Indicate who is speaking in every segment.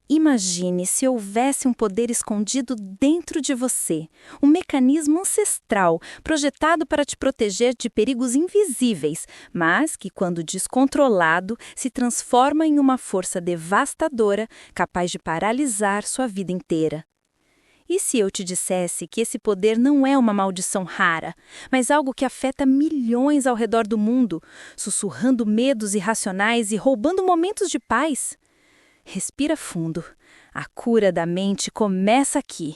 Speaker 1: Imagine se houvesse um poder escondido dentro de você, um mecanismo ancestral projetado para te proteger de perigos invisíveis, mas que, quando descontrolado, se transforma em uma força devastadora capaz de paralisar sua vida inteira. E se eu te dissesse que esse poder não é uma maldição rara, mas algo que afeta milhões ao redor do mundo, sussurrando medos irracionais e roubando momentos de paz? Respira fundo. A cura da mente começa aqui.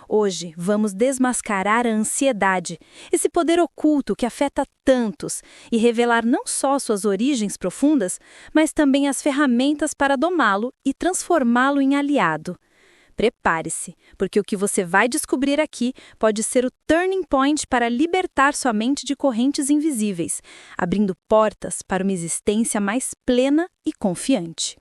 Speaker 1: Hoje vamos desmascarar a ansiedade, esse poder oculto que afeta tantos, e revelar não só suas origens profundas, mas também as ferramentas para domá-lo e transformá-lo em aliado. Prepare-se, porque o que você vai descobrir aqui pode ser o turning point para libertar sua mente de correntes invisíveis, abrindo portas para uma existência mais plena e confiante.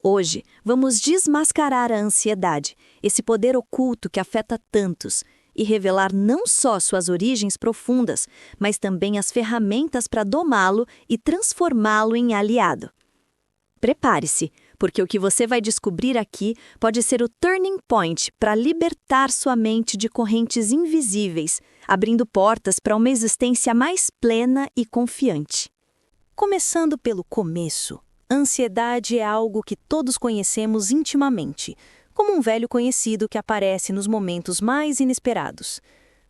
Speaker 2: Hoje, vamos desmascarar a ansiedade, esse poder oculto que afeta tantos, e revelar não só suas origens profundas, mas também as ferramentas para domá-lo e transformá-lo em aliado. Prepare-se, porque o que você vai descobrir aqui pode ser o turning point para libertar sua mente de correntes invisíveis, abrindo portas para uma existência mais plena e confiante. Começando pelo começo. A ansiedade é algo que todos conhecemos intimamente, como um velho conhecido que aparece nos momentos mais inesperados.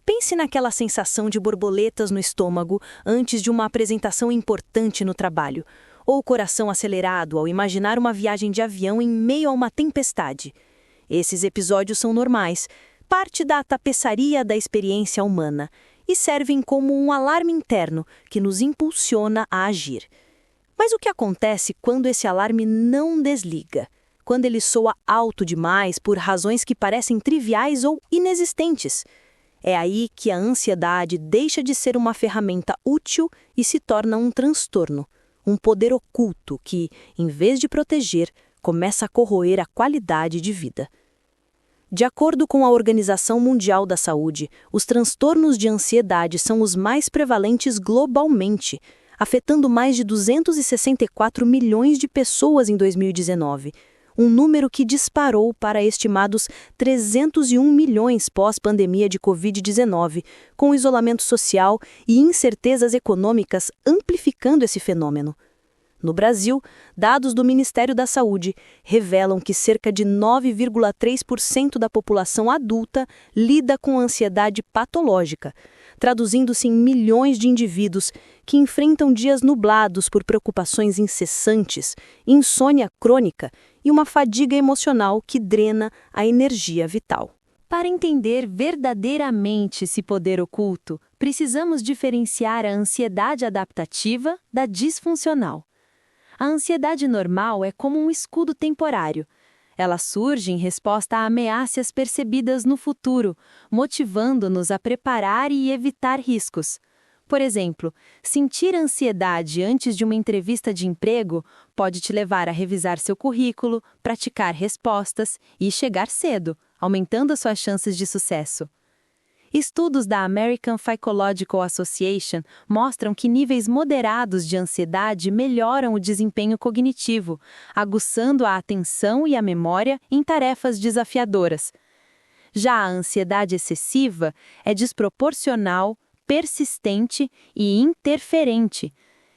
Speaker 2: Pense naquela sensação de borboletas no estômago antes de uma apresentação importante no trabalho, ou o coração acelerado ao imaginar uma viagem de avião em meio a uma tempestade. Esses episódios são normais, parte da tapeçaria da experiência humana, e servem como um alarme interno que nos impulsiona a agir. Mas o que acontece quando esse alarme não desliga? Quando ele soa alto demais por razões que parecem triviais ou inexistentes? É aí que a ansiedade deixa de ser uma ferramenta útil e se torna um transtorno, um poder oculto que, em vez de proteger, começa a corroer a qualidade de vida. De acordo com a Organização Mundial da Saúde, os transtornos de ansiedade são os mais prevalentes globalmente, afetando mais de 264 milhões de pessoas em 2019, um número que disparou para estimados 301 milhões pós-pandemia de Covid-19, com isolamento social e incertezas econômicas amplificando esse fenômeno. No Brasil, dados do Ministério da Saúde revelam que cerca de 9,3% da população adulta lida com ansiedade patológica, traduzindo-se em milhões de indivíduos que enfrentam dias nublados por preocupações incessantes, insônia crônica e uma fadiga emocional que drena a energia vital. Para entender verdadeiramente esse poder oculto, precisamos diferenciar a ansiedade adaptativa da disfuncional. A ansiedade normal é como um escudo temporário. Ela surge em resposta a ameaças percebidas no futuro, motivando-nos a preparar e evitar riscos. Por exemplo, sentir ansiedade antes de uma entrevista de emprego pode te levar a revisar seu currículo, praticar respostas e chegar cedo, aumentando suas chances de sucesso. Estudos da American Psychological Association mostram que níveis moderados de ansiedade melhoram o desempenho cognitivo, aguçando a atenção e a memória em tarefas desafiadoras. Já a ansiedade excessiva é desproporcional, persistente e interferente.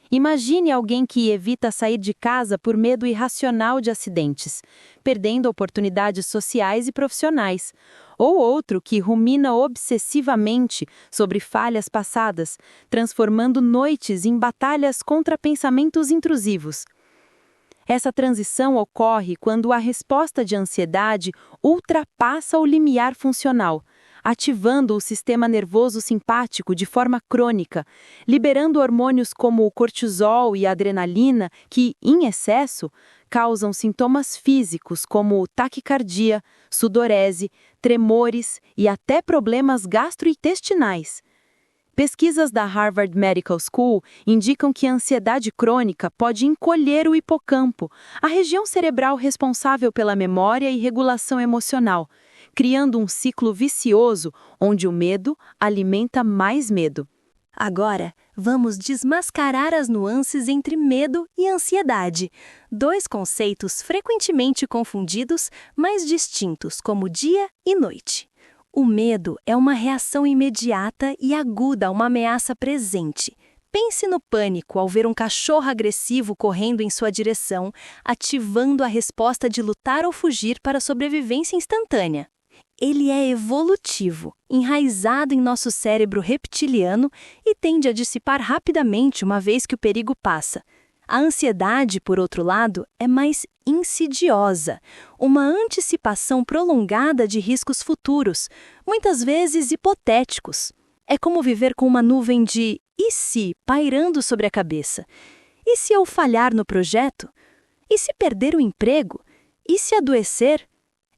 Speaker 2: Imagine alguém que evita sair de casa por medo irracional de acidentes, perdendo oportunidades sociais e profissionais, ou outro que rumina obsessivamente sobre falhas passadas, transformando noites em batalhas contra pensamentos intrusivos. Essa transição ocorre quando a resposta de ansiedade ultrapassa o limiar funcional, ativando o sistema nervoso simpático de forma crônica, liberando hormônios como o cortisol e a adrenalina que, em excesso, causam sintomas físicos como taquicardia, sudorese, tremores e até problemas gastrointestinais. Pesquisas da Harvard Medical School indicam que a ansiedade crônica pode encolher o hipocampo, a região cerebral responsável pela memória e regulação emocional, criando um ciclo vicioso onde o medo alimenta mais medo.
Speaker 1: Agora, vamos desmascarar as nuances entre medo e ansiedade, dois conceitos frequentemente confundidos, mas distintos como dia e noite. O medo é uma reação imediata e aguda a uma ameaça presente. Pense no pânico ao ver um cachorro agressivo correndo em sua direção, ativando a resposta de lutar ou fugir para a sobrevivência instantânea. Ele é evolutivo, enraizado em nosso cérebro reptiliano e tende a dissipar rapidamente uma vez que o perigo passa. A ansiedade, por outro lado, é mais insidiosa, uma antecipação prolongada de riscos futuros, muitas vezes hipotéticos. É como viver com uma nuvem de "e se" pairando sobre a cabeça. E se eu falhar no projeto? E se perder o emprego? E se adoecer?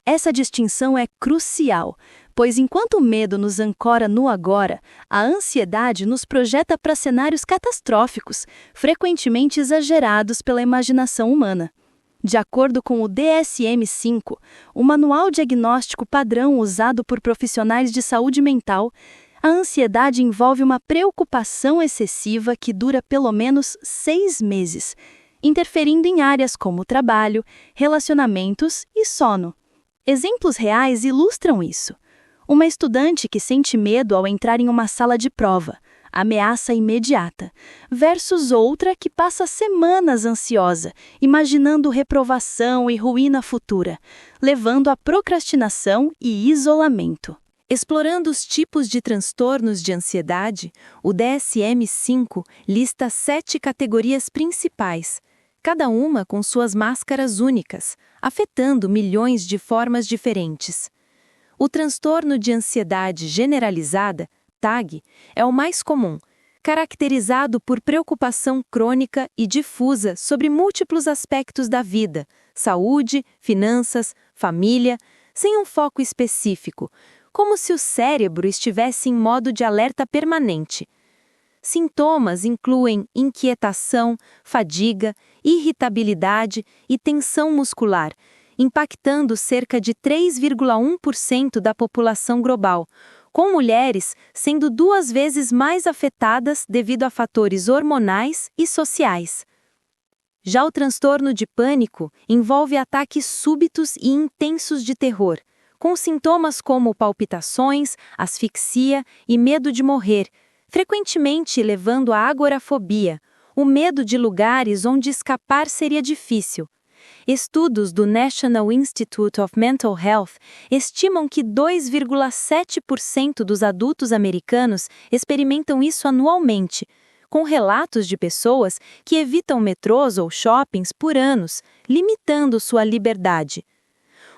Speaker 1: Essa distinção é crucial, pois enquanto o medo nos ancora no agora, a ansiedade nos projeta para cenários catastróficos, frequentemente exagerados pela imaginação humana. De acordo com o DSM-5, o manual diagnóstico padrão usado por profissionais de saúde mental, a ansiedade envolve uma preocupação excessiva que dura pelo menos 6 meses, interferindo em áreas como trabalho, relacionamentos e sono. Exemplos reais ilustram isso. Uma estudante que sente medo ao entrar em uma sala de prova, ameaça imediata, versus outra que passa semanas ansiosa, imaginando reprovação e ruína futura, levando à procrastinação e isolamento. Explorando os tipos de transtornos de ansiedade, o DSM-5 lista 7 categorias principais, cada uma com suas máscaras únicas, afetando milhões de formas diferentes. O transtorno de ansiedade generalizada, TAG, é o mais comum, caracterizado por preocupação crônica e difusa sobre múltiplos aspectos da vida, saúde, finanças, família, sem um foco específico, como se o cérebro estivesse em modo de alerta permanente. Sintomas incluem inquietação, fadiga, irritabilidade e tensão muscular, impactando cerca de 3,1% da população global, com mulheres sendo 2 vezes mais afetadas devido a fatores hormonais e sociais. Já o transtorno de pânico envolve ataques súbitos e intensos de terror, com sintomas como palpitações, asfixia e medo de morrer, frequentemente levando à agorafobia, o medo de lugares onde escapar seria difícil. Estudos do National Institute of Mental Health estimam que 2,7% dos adultos americanos experimentam isso anualmente, com relatos de pessoas que evitam metrôs ou shoppings por anos, limitando sua liberdade.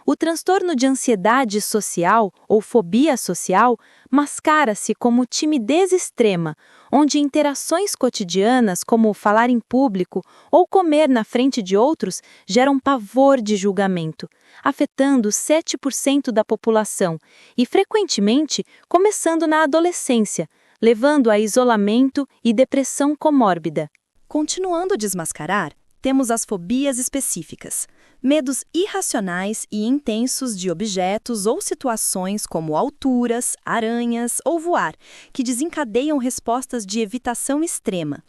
Speaker 1: O transtorno de ansiedade social ou fobia social mascara-se como timidez extrema, onde interações cotidianas como falar em público ou comer na frente de outros geram pavor de julgamento, afetando 7% da população e, frequentemente, começando na adolescência, levando a isolamento e depressão comórbida.
Speaker 2: Continuando a desmascarar, temos as fobias específicas, medos irracionais e intensos de objetos ou situações como alturas, aranhas ou voar, que desencadeiam respostas de evitação extrema.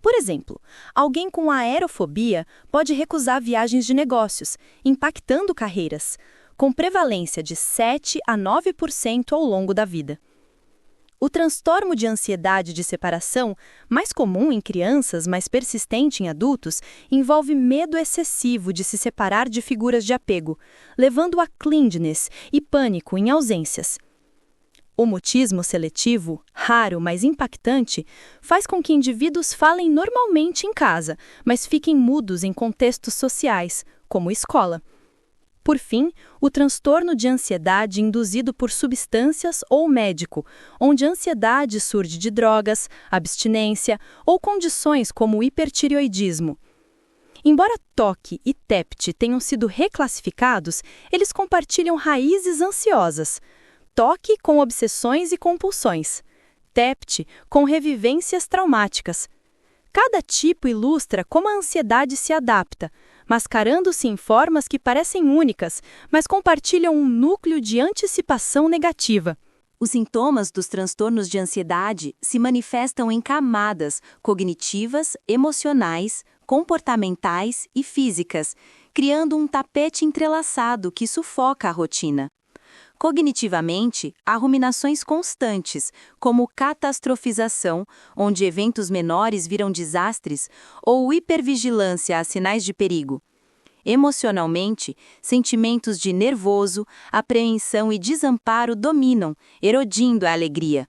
Speaker 2: Por exemplo, alguém com aerofobia pode recusar viagens de negócios, impactando carreiras, com prevalência de 7 a 9% ao longo da vida. O transtorno de ansiedade de separação, mais comum em crianças, mas persistente em adultos, envolve medo excessivo de se separar de figuras de apego, levando a clinginess e pânico em ausências. O mutismo seletivo, raro, mas impactante, faz com que indivíduos falem normalmente em casa, mas fiquem mudos em contextos sociais, como escola. Por fim, o transtorno de ansiedade induzido por substâncias ou médico, onde a ansiedade surge de drogas, abstinência ou condições como o hipertireoidismo. Embora TOC e TEPT tenham sido reclassificados, eles compartilham raízes ansiosas. TOC com obsessões e compulsões, TEPT com revivências traumáticas. Cada tipo ilustra como a ansiedade se adapta, mascarando-se em formas que parecem únicas, mas compartilham um núcleo de antecipação negativa.
Speaker 1: Os sintomas dos transtornos de ansiedade se manifestam em camadas cognitivas, emocionais, comportamentais e físicas, criando um tapete entrelaçado que sufoca a rotina. Cognitivamente, há ruminações constantes, como catastrofização, onde eventos menores viram desastres, ou hipervigilância a sinais de perigo. Emocionalmente, sentimentos de nervoso, apreensão e desamparo dominam, erodindo a alegria.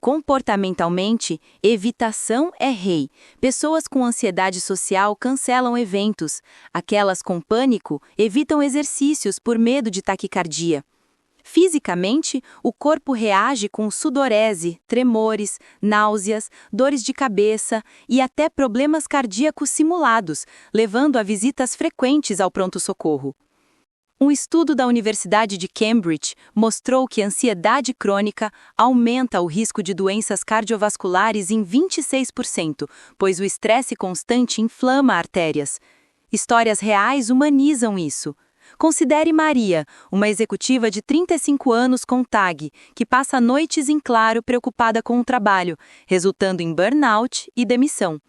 Speaker 1: Comportamentalmente, evitação é rei. Pessoas com ansiedade social cancelam eventos. Aquelas com pânico evitam exercícios por medo de taquicardia. Fisicamente, o corpo reage com sudorese, tremores, náuseas, dores de cabeça e até problemas cardíacos simulados, levando a visitas frequentes ao pronto-socorro. Um estudo da Universidade de Cambridge mostrou que a ansiedade crônica aumenta o risco de doenças cardiovasculares em 26%, pois o estresse constante inflama artérias. Histórias reais humanizam isso. Considere Maria, uma executiva de 35 anos com TAG, que passa noites em claro preocupada com o trabalho, resultando em burnout e demissão.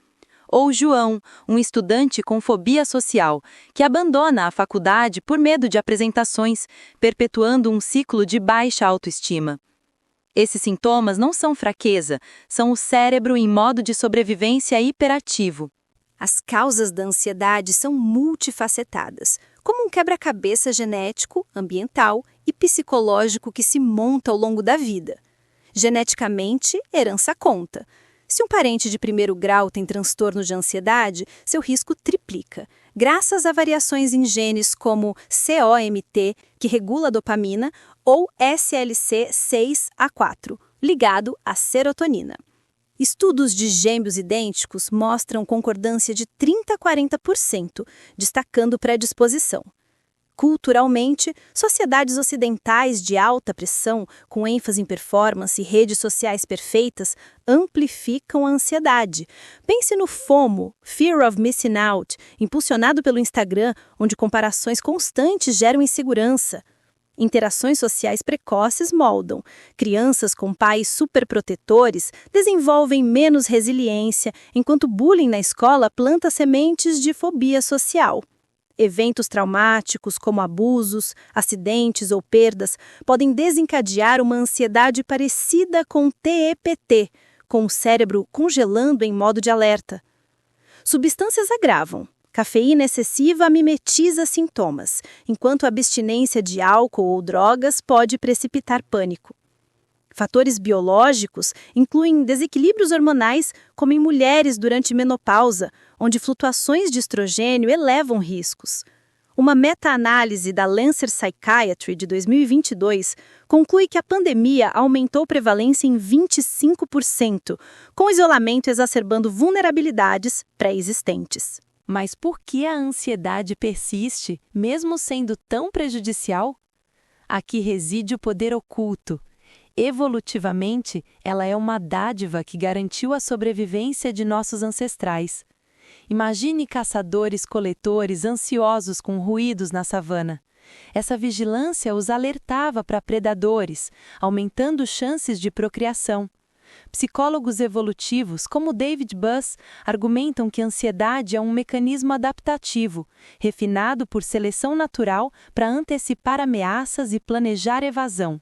Speaker 1: Ou João, um estudante com fobia social, que abandona a faculdade por medo de apresentações, perpetuando um ciclo de baixa autoestima. Esses sintomas não são fraqueza, são o cérebro em modo de sobrevivência hiperativo.
Speaker 2: As causas da ansiedade são multifacetadas, como um quebra-cabeça genético, ambiental e psicológico que se monta ao longo da vida. Geneticamente, herança conta. Se um parente de primeiro grau tem transtorno de ansiedade, seu risco triplica, graças a variações em genes como COMT, que regula a dopamina, ou SLC6A4, ligado à serotonina. Estudos de gêmeos idênticos mostram concordância de 30 a 40%, destacando predisposição. Culturalmente, sociedades ocidentais de alta pressão, com ênfase em performance e redes sociais perfeitas, amplificam a ansiedade. Pense no FOMO, Fear of Missing Out, impulsionado pelo Instagram, onde comparações constantes geram insegurança. Interações sociais precoces moldam. Crianças com pais superprotetores desenvolvem menos resiliência, enquanto bullying na escola planta sementes de fobia social. Eventos traumáticos, como abusos, acidentes ou perdas, podem desencadear uma ansiedade parecida com TEPT, com o cérebro congelando em modo de alerta. Substâncias agravam. Cafeína excessiva mimetiza sintomas, enquanto a abstinência de álcool ou drogas pode precipitar pânico. Fatores biológicos incluem desequilíbrios hormonais, como em mulheres durante menopausa, onde flutuações de estrogênio elevam riscos. Uma meta-análise da Lancet Psychiatry de 2022 conclui que a pandemia aumentou prevalência em 25%, com o isolamento exacerbando vulnerabilidades pré-existentes.
Speaker 1: Mas por que a ansiedade persiste, mesmo sendo tão prejudicial? Aqui reside o poder oculto. Evolutivamente, ela é uma dádiva que garantiu a sobrevivência de nossos ancestrais. Imagine caçadores-coletores ansiosos com ruídos na savana. Essa vigilância os alertava para predadores, aumentando chances de procriação. Psicólogos evolutivos, como David Buss, argumentam que a ansiedade é um mecanismo adaptativo, refinado por seleção natural para antecipar ameaças e planejar evasão.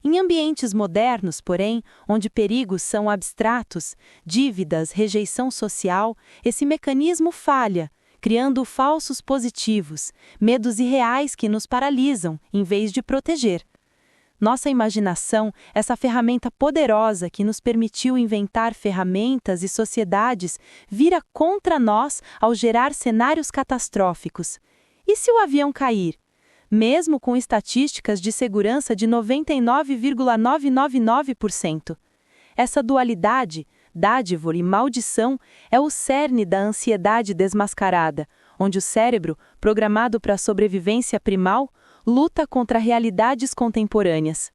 Speaker 1: Em ambientes modernos, porém, onde perigos são abstratos, dívidas, rejeição social, esse mecanismo falha, criando falsos positivos, medos irreais que nos paralisam, em vez de proteger. Nossa imaginação, essa ferramenta poderosa que nos permitiu inventar ferramentas e sociedades, vira contra nós ao gerar cenários catastróficos. E se o avião cair? Mesmo com estatísticas de segurança de 99,999%. Essa dualidade, dádiva e maldição, é o cerne da ansiedade desmascarada, onde o cérebro, programado para a sobrevivência primal, luta contra realidades contemporâneas.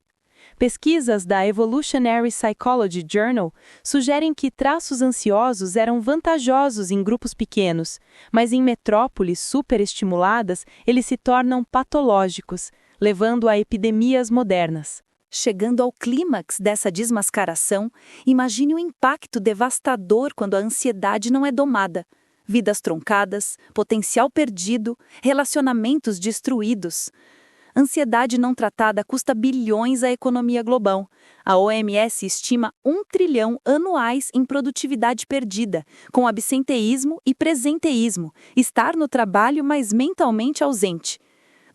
Speaker 1: Pesquisas da Evolutionary Psychology Journal sugerem que traços ansiosos eram vantajosos em grupos pequenos, mas em metrópoles superestimuladas eles se tornam patológicos, levando a epidemias modernas. Chegando ao clímax dessa desmascaração, imagine o impacto devastador quando a ansiedade não é domada. Vidas truncadas, potencial perdido, relacionamentos destruídos. Ansiedade não tratada custa bilhões à economia global. A OMS estima 1 trilhão anuais em produtividade perdida, com absenteísmo e presenteísmo, estar no trabalho, mas mentalmente ausente.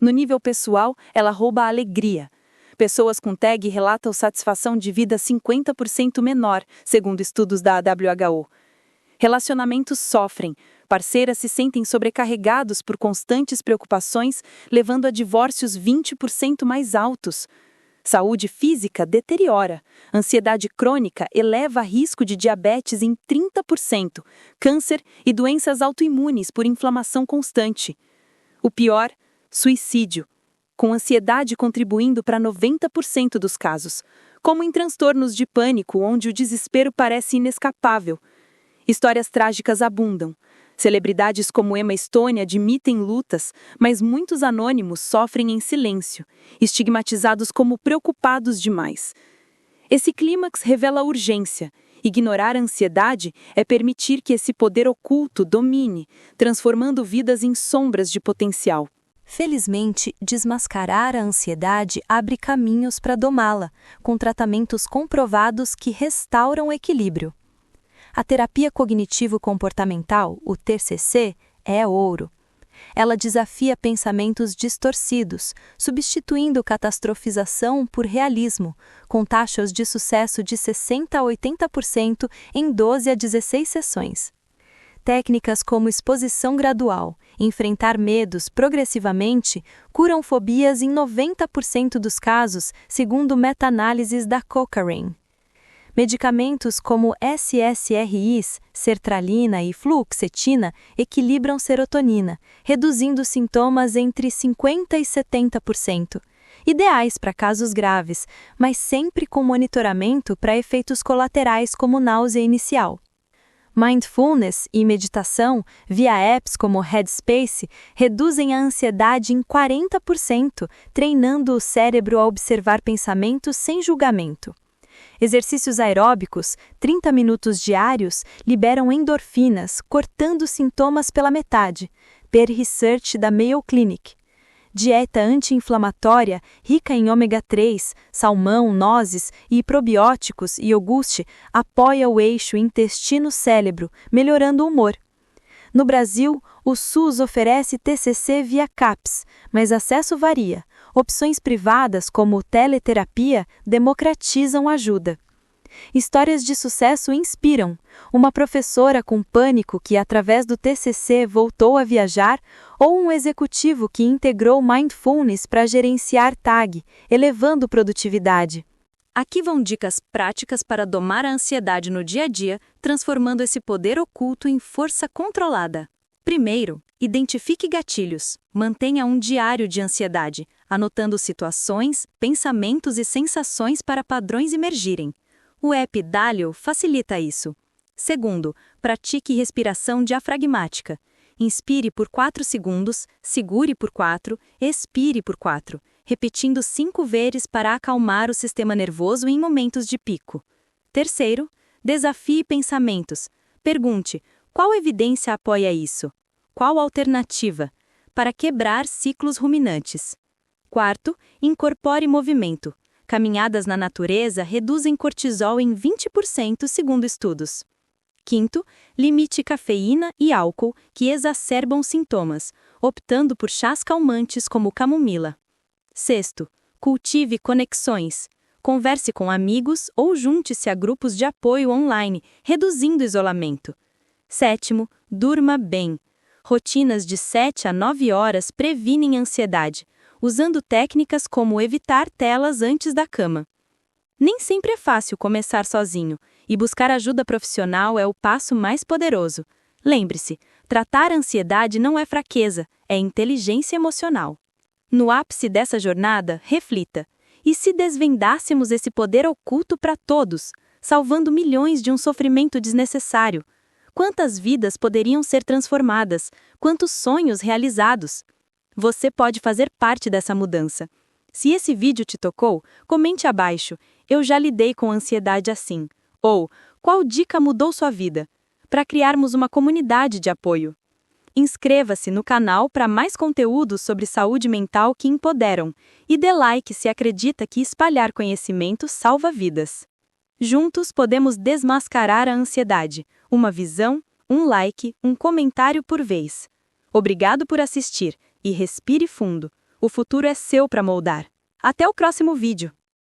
Speaker 1: No nível pessoal, ela rouba a alegria. Pessoas com TAG relatam satisfação de vida 50% menor, segundo estudos da WHO. Relacionamentos sofrem, parceiras se sentem sobrecarregados por constantes preocupações, levando a divórcios 20% mais altos. Saúde física deteriora, ansiedade crônica eleva risco de diabetes em 30%, câncer e doenças autoimunes por inflamação constante. O pior, suicídio, com ansiedade contribuindo para 90% dos casos, como em transtornos de pânico onde o desespero parece inescapável. Histórias trágicas abundam. Celebridades como Emma Stone admitem lutas, mas muitos anônimos sofrem em silêncio, estigmatizados como preocupados demais. Esse clímax revela a urgência. Ignorar a ansiedade é permitir que esse poder oculto domine, transformando vidas em sombras de potencial.
Speaker 2: Felizmente, desmascarar a ansiedade abre caminhos para domá-la, com tratamentos comprovados que restauram o equilíbrio. A terapia cognitivo-comportamental, o TCC, é ouro. Ela desafia pensamentos distorcidos, substituindo catastrofização por realismo, com taxas de sucesso de 60% a 80% em 12 a 16 sessões. Técnicas como exposição gradual, enfrentar medos progressivamente, curam fobias em 90% dos casos, segundo meta-análises da Cochrane. Medicamentos como SSRIs, sertralina e fluoxetina equilibram serotonina, reduzindo sintomas entre 50% e 70%. Ideais para casos graves, mas sempre com monitoramento para efeitos colaterais como náusea inicial. Mindfulness e meditação, via apps como Headspace, reduzem a ansiedade em 40%, treinando o cérebro a observar pensamentos sem julgamento. Exercícios aeróbicos, 30 minutos diários, liberam endorfinas, cortando sintomas pela metade, per research da Mayo Clinic. Dieta anti-inflamatória, rica em ômega 3, salmão, nozes e probióticos e iogurte, apoia o eixo intestino-cérebro, melhorando o humor. No Brasil, o SUS oferece TCC via CAPS, mas acesso varia. Opções privadas, como teleterapia, democratizam a ajuda. Histórias de sucesso inspiram. Uma professora com pânico que, através do TCC, voltou a viajar, ou um executivo que integrou Mindfulness para gerenciar TAG, elevando produtividade. Aqui vão dicas práticas para domar a ansiedade no dia a dia, transformando esse poder oculto em força controlada. Primeiro, identifique gatilhos. Mantenha um diário de ansiedade, anotando situações, pensamentos e sensações para padrões emergirem. O app Dalio facilita isso. Segundo, pratique respiração diafragmática. Inspire por 4 segundos, segure por 4, expire por 4, repetindo 5 vezes para acalmar o sistema nervoso em momentos de pico. Terceiro, desafie pensamentos. Pergunte: qual evidência apoia isso? Qual alternativa? Para quebrar ciclos ruminantes. Quarto, incorpore movimento. Caminhadas na natureza reduzem cortisol em 20% segundo estudos. Quinto, limite cafeína e álcool que exacerbam sintomas, optando por chás calmantes como camomila. Sexto, cultive conexões. Converse com amigos ou junte-se a grupos de apoio online, reduzindo o isolamento. Sétimo, durma bem. Rotinas de 7 a 9 horas previnem ansiedade, usando técnicas como evitar telas antes da cama. Nem sempre é fácil começar sozinho, e buscar ajuda profissional é o passo mais poderoso. Lembre-se, tratar a ansiedade não é fraqueza, é inteligência emocional. No ápice dessa jornada, reflita: e se desvendássemos esse poder oculto para todos, salvando milhões de um sofrimento desnecessário? Quantas vidas poderiam ser transformadas? Quantos sonhos realizados? Você pode fazer parte dessa mudança.
Speaker 1: Se esse vídeo te tocou, comente abaixo: eu já lidei com ansiedade assim. Ou, qual dica mudou sua vida? Para criarmos uma comunidade de apoio. Inscreva-se no canal para mais conteúdos sobre saúde mental que empoderam e dê like se acredita que espalhar conhecimento salva vidas. Juntos podemos desmascarar a ansiedade. Uma visão, um like, um comentário por vez. Obrigado por assistir e respire fundo. O futuro é seu para moldar. Até o próximo vídeo!